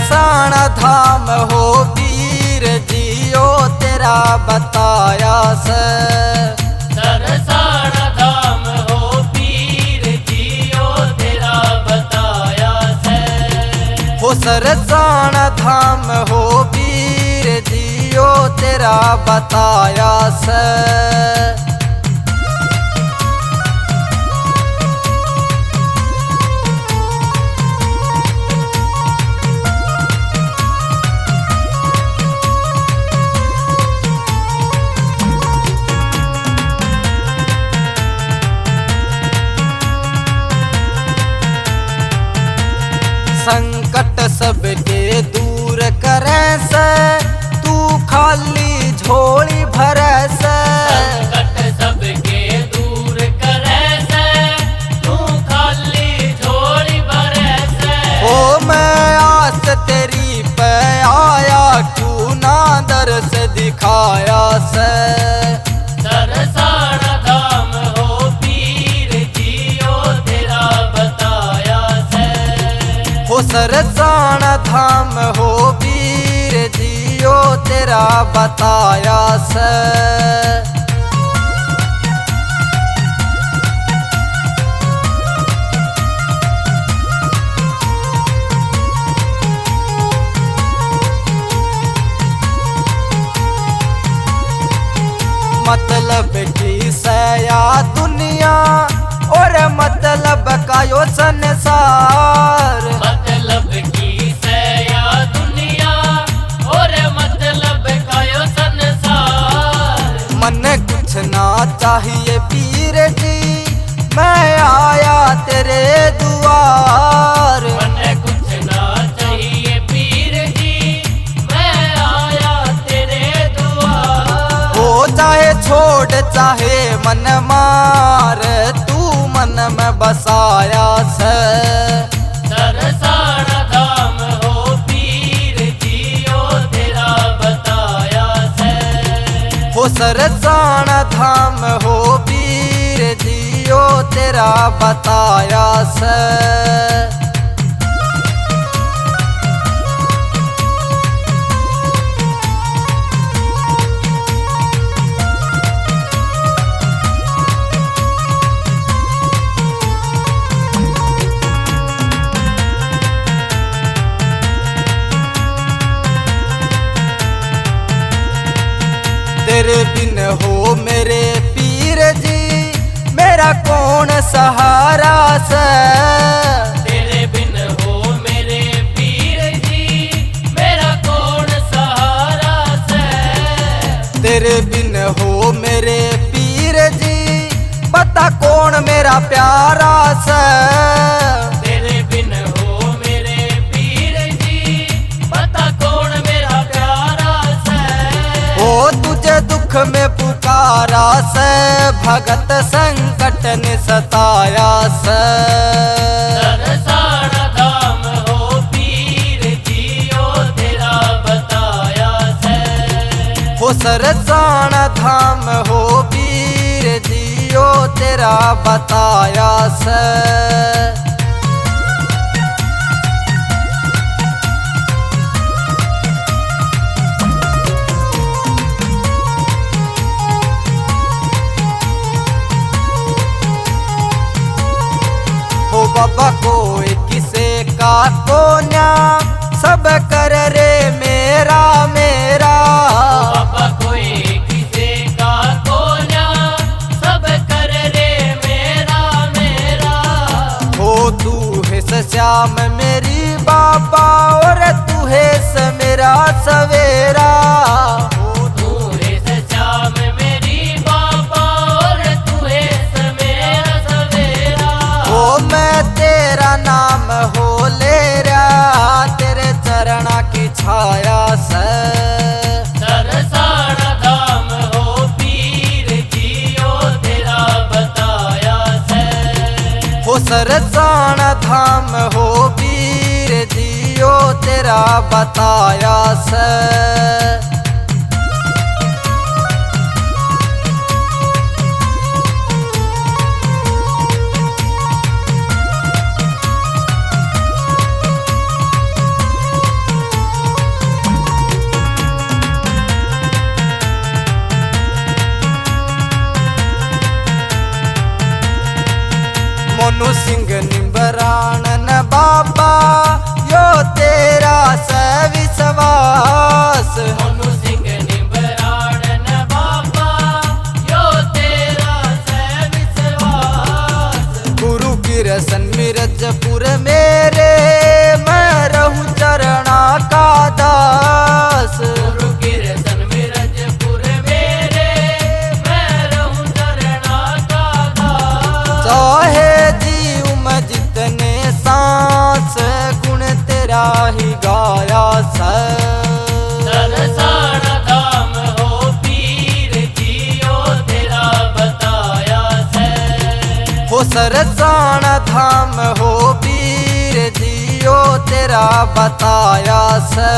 सरसाना धाम हो वीर जियो तेरा बताया से। सरसाना धाम हो वीर जियो तेरा बताया से। हो सरसाना धाम हो वीर जियो तेरा बताया से। संकट सबके दूर करे से तू खाली झोली भरे से। संकट सबके दूर करे से तू खाली झोली भरे से। ओ मैं आस तेरी पे आया क्यों ना दर्श दिखाया से। सरसाना धाम हो वीर जियो तेरा बताया से। हो सरसाना धाम हो वीर जियो तेरा बताया से। मतलब की सया दुनिया और मतलब का यो संसार। मतलब की सया दुनिया और मतलब का यो संसार। मन कुछ ना चाहिए पीर जी मैं आया तेरे दुआर। मन कुछ ना चाहिए पीर जी मैं आया तेरे दुआर। हो चाहे छोड़ चाहे मन मार तू मन में बसाया से। सरसाना धाम हो वीर जियो तेरा बताया से। हो सरसाना धाम हो वीर जियो तेरा बताया से। तेरे बिन हो मेरे पीर जी मेरा कौन सहारा से। तेरे बिन हो मेरे पीर जी मेरा कौन सहारा से। तेरे बिन हो मेरे पीर जी बता कौन मेरा प्यारा से। तेरे बिन हो मेरे पीर जी बता कौन मेरा प्यारा से। ओ तुझे दुख में पुकारा से भगत संकट ने सताया से। सरसाना धाम हो वीर जियो तेरा बताया से। हो सरसाना धाम हो वीर जियो तेरा बताया से। हो बाबा कोई किसे का कोन्या सब कर रे मेरा मेरा। बाबा कोई किसे का कोन्या सब कर रे मेरा मेरा। हो तू है श्याम मेरी बाबा और तू है मेरा सवेरा। तू है श्याम मेरी बाबा और तू है मेरा सवेरा। हो मैं तेरा नाम हो ले रहा तेरे चरणा की छाया से। सरसाना धाम हो वीर जियो तेरा बताया से। हो सरसाना धाम हो वीर जियो तेरा बताया से। तेरा ही गाया से। सरसाना धाम हो पीर जियो तेरा बताया से। हो सरसाना धाम हो पीर जियो तेरा बताया से।